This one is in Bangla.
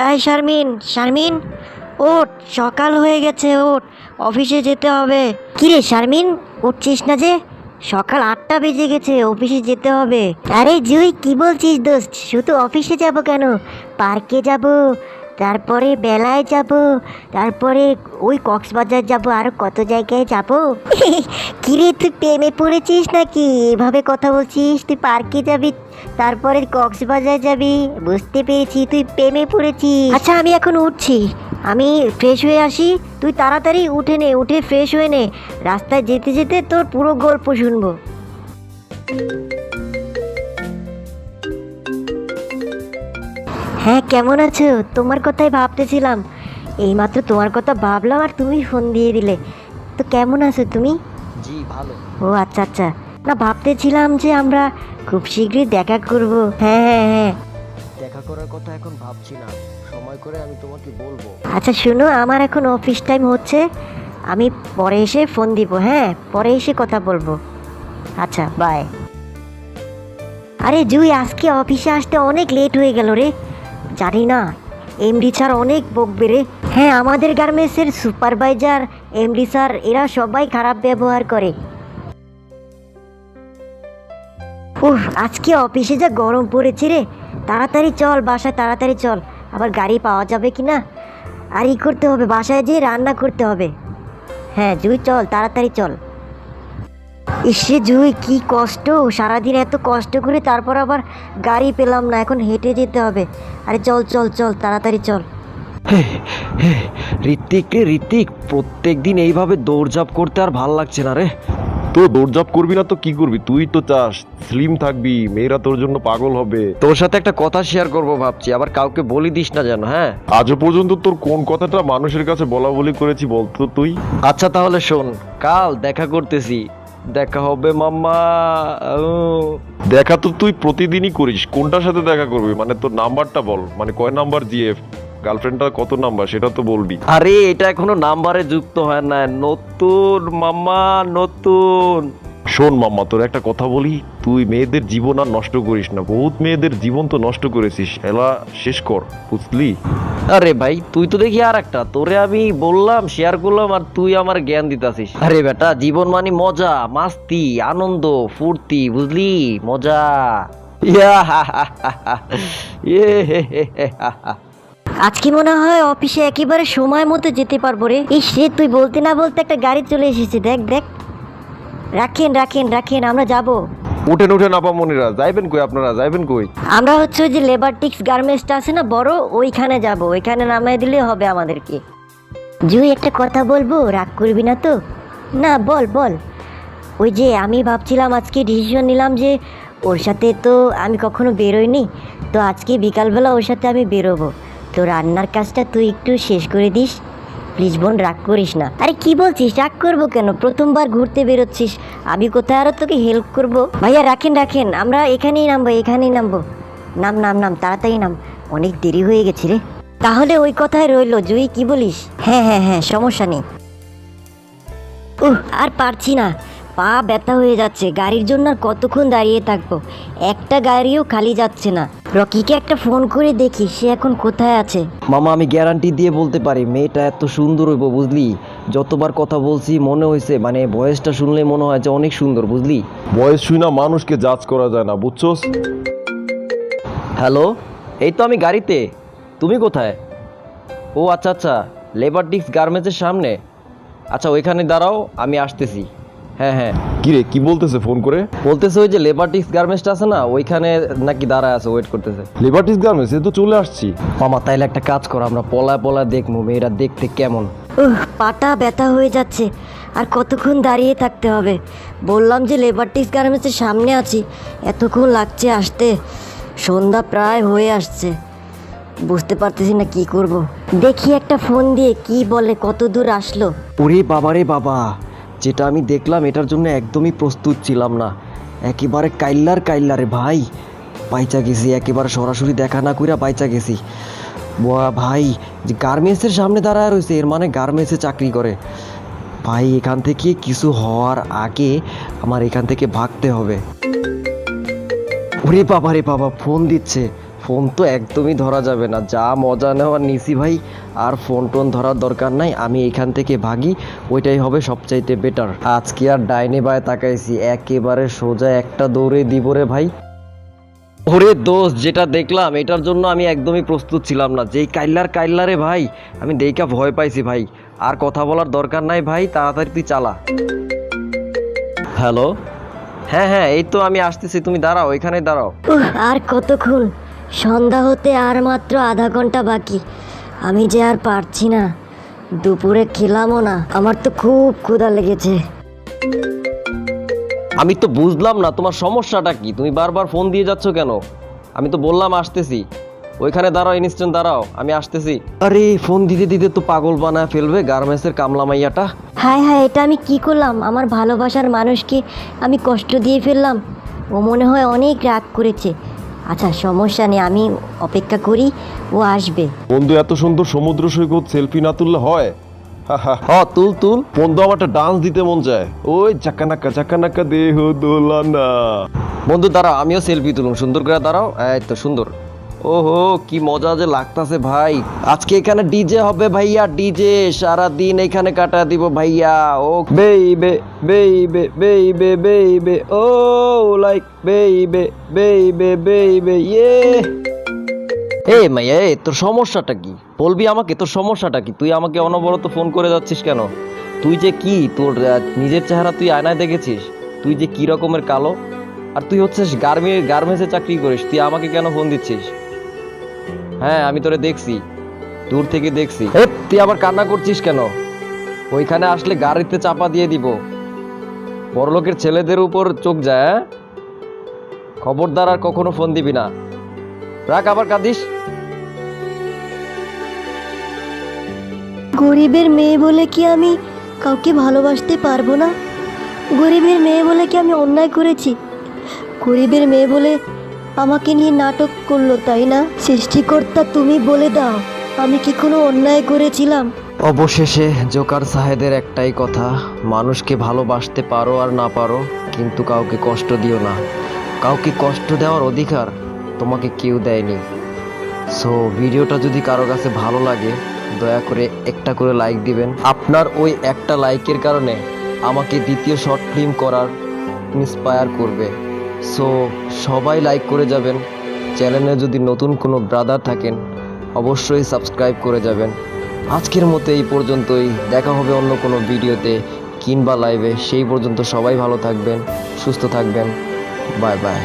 এই শারমিন, শারমিন, ওঠ, সকাল হয়ে গেছে, ওঠ, অফিসে যেতে হবে। কিরে শারমিন, উঠছিস না যে? সকাল 8টা বেজে গেছে, অফিসে যেতে হবে। আরে জুই, কি বলছিস দোস্ত? শুধু অফিসে যাব কেন, পার্কে যাব, তারপরে বেলায় যাব, তারপরে ওই কক্সবাজার যাব, আরো কত জায়গায় যাব। কিরে তুই প্রেমে পড়েছিস নাকি এভাবে কথা বলছিস? তুই পার্কে যাবি, তারপরে কক্সবাজার যাবি, বুঝতে পেরেছি তুই প্রেমে পড়েছিস। আচ্ছা আমি এখন উঠছি, আমি ফ্রেশ হয়ে আসি, তুই তাড়াতাড়ি উঠে নে, উঠে ফ্রেশ হয়ে নে, রাস্তায় যেতে যেতে তোর পুরো গল্প শুনবো। হ্যাঁ, কেমন আছো? তোমার কথাই ভাবতেছিলাম, এইমাত্র তোমার কথা ভাবলাম আর তুমি ফোন দিয়ে দিলে। তো কেমন আছো তুমি? জি ভালো। ও আচ্ছা আচ্ছা, না ভাবতেছিলাম যে আমরা খুব শীঘ্রই দেখা করব। হ্যাঁ হ্যাঁ হ্যাঁ। দেখা করার কথা এখন ভাবছি না, সময় করে আমি তোমাকে বলবো। আচ্ছা শোনো, আমার এখন অফিস টাইম হচ্ছে, আমি পরে এসে ফোন দিব। হ্যাঁ, পরে এসে কথা বলবো। আচ্ছা বাই। আরে জুই, আজকে অফিসে আসতে অনেক লেট হয়ে গেল রে। জানি না, এমডি স্যার অনেক বকবে রে। হ্যাঁ, আমাদের গার্মেন্টসের সুপারভাইজার, এমডি স্যার, এরা সবাই খারাপ ব্যবহার করে। উফ, আজকে অফিসে যা গরম পড়েছে রে। তাড়াতাড়ি চল বাসায়, তাড়াতাড়ি চল, আবার গাড়ি পাওয়া যাবে কি না। আর ই করতে হবে, বাসায় যেয়ে রান্না করতে হবে। হ্যাঁ জুই, চল তাড়াতাড়ি চল। ইসে জুই, কি কষ্ট, সারাদিন এত কষ্ট করে তারপর আবার গাড়ি পেলাম না, এখন হেঁটে যেতে হবে। আরে চল চল চল, তাড়াতাড়ি চল। ঋত্বিক রে ঋত্বিক, প্রত্যেক দিন এইভাবে দৌড়ঝাঁপ করতে আর ভাল লাগছে না রে। তো দৌড়ঝাঁপ করবি না তো কি করবি? তুই তো চাস স্লিম থাকবি, মেয়েরা তোর জন্য পাগল হবে। তোর সাথে একটা কথা শেয়ার করব ভাবছি, আবার কাউকে বলি দিস না যেন। হ্যাঁ আজও পর্যন্ত তোর কোন কথাটা মানুষের কাছে বলা বলি করেছি বলতো তুই? আচ্ছা তাহলে শোন, কাল দেখা করতেছি, দেখা হবে মাম্মা। দেখা তো তুই প্রতিদিনই করিস, কোনটার সাথে দেখা করবি? মানে তোর নাম্বারটা বল, মানে কয় নাম্বার জিএফ, গার্লফ্রেন্ডটা কত নাম্বার সেটা তো বলবি। আরে এটা এখনো নাম্বারে যুক্ত হয় না, নতুন মাম্মা, নতুন। শোন মাম্মা, তোর একটা কথা বলি, তুই মেয়েদের জীবন আর নষ্ট করিস না, বহুত মেয়েদের জীবন তো নষ্ট করেছিস, এলা শেষ কর, বুঝলি? আরে ভাই তুই তো দেখি আর একটা, তোরে আমি বললাম শেয়ার করলাম আর তুই আমার জ্ঞান দিতাছিস। আরে বেটা, জীবন মানে মজা, মাস্তি, আনন্দ, ফুর্তি, বুঝলি? মজা। ইয়া হা হা হা হা। ইয়ে হে হে হে হা হা। আজকে মনে হয় অফিসে একেবারে সময় মতো যেতে পারবো রে। এই সে, তুই বলতে না বলতে একটা গাড়ি চলে এসেছে, দেখ দেখ। রাখেন রাখেন রাখেন, আমরা যাব। উঠেন উঠেন আপামনিরা, যাইবেন কই আপনারা, যাইবেন কই? আমরা হচ্ছে ওই যে লেবারটিক্স গার্মেন্টসটা আছে না বড়, ওইখানে যাব, ওইখানে নামাই দিলে হবে আমাদেরকে। জুই, একটা কথা বলবো, রাগ করবি না তো? না বল বল। ওই যে আমি ভাবছিলাম, আজকে ডিসিশন নিলাম যে ওর সাথে তো আমি কখনো বেরোইনি, তো আজকে বিকালবেলা ওর সাথে আমি বেরোবো। তো রান্নার কাজটা তুই একটু শেষ করে দিস প্লিজ বোন, রাগ করিস না। আরে কি বলছিস, রাগ করবো কেন? প্রথমবার ঘুরতে বেরোচ্ছিস, আমি কোথায় আরো তোকে হেল্প করব? ভাইয়া রাখেন রাখেন, আমরা এখানেই নামবো, এখানেই নামবো। নাম নাম নাম, তাড়াতাড়ি নাম, অনেক দেরি হয়ে গেছে রে। তাহলে ওই কথাই রইলো, জুই কি বলিস? হ্যাঁ হ্যাঁ হ্যাঁ, সমস্যা নেই। আর পারছি না, পা ব্যথা হয়ে যাচ্ছে, গাড়ির জন্য আর কতক্ষণ দাঁড়িয়ে থাকবো, একটা গাড়িও খালি যাচ্ছে না। রকিকে একটা ফোন করে দেখি সে এখন কোথায় আছে। মামা আমি গ্যারান্টি দিয়ে বলতে পারি মেয়েটা এত সুন্দর হইব, বুঝলি? যতবার কথা বলছি মনে হয়েছে, মানে ভয়েসটা শুনলে মনে হয় যে অনেক সুন্দর, বুঝলি? বয়স শুই না মানুষকে জাজ করা যায় না, বুঝছস? হ্যালো, এই তো আমি গাড়িতে, তুমি কোথায়? ও আচ্ছা আচ্ছা, লেবারটিক্স গার্মেন্টসের সামনে। আচ্ছা ওইখানে দাঁড়াও, আমি আসতেছি। হ্যাঁ হ্যাঁ। কিরে কি বলতেছে ফোন করে? বলতেছে ওই যে লেবারটিক্স গার্মেন্টসটা আছে না, ওইখানে নাকি দাঁড়ায় আছে, ওয়েট করতেছে। লিবার্টিস গার্মেন্টস, এ তো চলে আসছি। মামা তাইলে একটা কাজ করো, আমরা পলায় পলায় দেখবো মেয়েরা দেখতে কেমন। পাটা ব্যথা হয়ে যাচ্ছে, আর কতক্ষণ দাঁড়িয়ে থাকতে হবে? বললাম যে লেবারটিক্স গার্মেন্টসের সামনে আছি, এতক্ষণ লাগছে আসতে, সন্ধ্যা প্রায় হয়ে আসছে, বুঝতে পারতেছি না কি করব। দেখি একটা ফোন দিয়ে কি বলে, কত দূর আসলো। ওরে বাবা রে বাবা, যেটা আমি দেখলাম এটার জন্য একদমই প্রস্তুত ছিলাম না, একেবারে কাইল্লারে ভাই, বাইচা গেছি, একেবারে সরাসরি দেখা না কইরা বাইচা গেছি। ভাই, যে গার্মেন্টসের সামনে দাঁড়ায় রয়েছে, এর মানে গার্মেন্টসে চাকরি করে। ভাই এখান থেকে কিছু হওয়ার আগে আমার এখান থেকে ভাগতে হবে। ওরে বাবা রে বাবা, ফোন দিচ্ছে, ফোন তো একদমই ধরা যাবে না, যা মজা নেওয়ার নিছি ভাই। আর ফোন টোন ধরার দরকার নাই, আমি এখান থেকে ভাগি, ওইটাই হবে সবচাইতে বেটার। আজকে আর ডাইনে বায়ে তাকাইছি, একেবারে সোজা একটা দৌড়ে দিব রে ভাই। ওরে দোস্ত, যেটা দেখলাম এটার জন্য আমি একদমই প্রস্তুত ছিলাম না। যেই কাইল্লারে ভাই, আমি দেইকা ভয় পাইছি ভাই। আর কথা বলার দরকার নাই ভাই, তাড়াতাড়ি তুই চালা। হ্যালো, হ্যাঁ হ্যাঁ, এই তো আমি আসতেছি, তুমি দাঁড়াও, এখানেই দাঁড়াও। আর কতক্ষণ? সন্ধ্যা হতে আর মাত্র আধা ঘন্টা বাকি। আমি যে আর পারছি না, দুপুরে খেলামও না, আমার তো খুব ক্ষুধা লেগেছে। আমি তো বুঝলাম না তোমার সমস্যাটা কি, তুমি বারবার ফোন দিয়ে যাচ্ছ কেন? আমি তো বললাম আসতেছি, ওইখানে দাঁড়াও, ইনস্ট্যান্ট দাঁড়াও, আমি আসতেছি। আরে ফোন দিতে দিতে তো পাগল বানায় ফেলবে গার্মেন্টসের কামলা মাইয়াটা। হায় হায়, এটা আমি কি করলাম? আমার ভালোবাসার মানুষকে আমি কষ্ট দিয়ে ফেললাম। ও মনে হয় অনেক রাগ করেছে। আচ্ছা সমস্যা নেই, আমি অপেক্ষা করি, ও আসবে। বন্ধু, এত সুন্দর সমুদ্র সৈকত সেলফি না তুললে হয়? হ, তুল তুল। বন্ধু, আমার একটা ডান্স দিতে মন চায়। ওই চাকা নাক্কা দেহ দোলানা। বন্ধু দাঁড়াও, আমিও সেলফি তুলুম, সুন্দর করে দাঁড়াও। এই তো সুন্দর। ওহো, কি মজা যে লাগতাছে ভাই। আজকে এখানে ডিজে হবে ভাইয়া, ডিজে সারা দিন এখানে কাটা দিব ভাইয়া। ও বেইবে বেইবে বেইবে বেইবে, ও লাইক বেইবে বেইবে বেইবে ইয়ে। এই মাইয়া, এই তোর সমস্যাটা কি বলবি আমাকে? তোর সমস্যাটা কি? তুই আমাকে অনবরত ফোন করে যাচ্ছিস কেন? তুই যে কি, তোর নিজের চেহারা তুই আয়নায় দেখেছিস? তুই যে কি রকমের কালো। আর তুই হচ্ছিস গার্মেন্টসে চাকরি করিস, তুই আমাকে কেন ফোন দিচ্ছিস? হ্যাঁ, আমি তোরে দেখছি, দূর থেকে দেখছি। তুই আবার কান্না করছিস কেন? ওইখানে আসলে গাড়িতে চাপা দিয়ে দিব। বড়লোকের ছেলেদের উপর চোখ যায়, হ্যাঁ? খবরদার আর কখনো ফোন দিবি না। রাখ, আবার কাঁদিস। গরিবের মেয়ে বলে কি আমি কাউকে ভালোবাসতে পারবো না? গরিবের মেয়ে বলে কি আমি অন্যায় করেছি? গরিবের মেয়ে বলে আমাকে নিয়ে নাটক করলো, তাই না? সৃষ্টিকর্তা, তুমি বলে দাও, আমি কি কোনো অন্যায় করেছিলাম? অবশেষে জোকার সাহেদের একটাই কথা, মানুষকে ভালোবাসতে পারো আর না পারো, কিন্তু কাউকে কষ্ট দিও না। কাউকে কষ্ট দেওয়ার অধিকার তোমাকে কেউ দেয়নি। সো ভিডিওটা যদি কারো কাছে ভালো লাগে, দয়া করে একটা করে লাইক দিবেন। আপনার ওই একটা লাইকের কারণে আমাকে দ্বিতীয় শর্ট ফিল্ম করার ইন্সপায়ার করবে। সো সবাই লাইক করে যাবেন। চ্যানেলে যদি নতুন কোনো ব্রাদার থাকেন, অবশ্যই সাবস্ক্রাইব করে যাবেন। আজকের মতো এই পর্যন্তই, দেখা হবে অন্য কোনো ভিডিওতে কিংবা লাইভে। সেই পর্যন্ত সবাই ভালো থাকবেন, সুস্থ থাকবেন। Bye bye.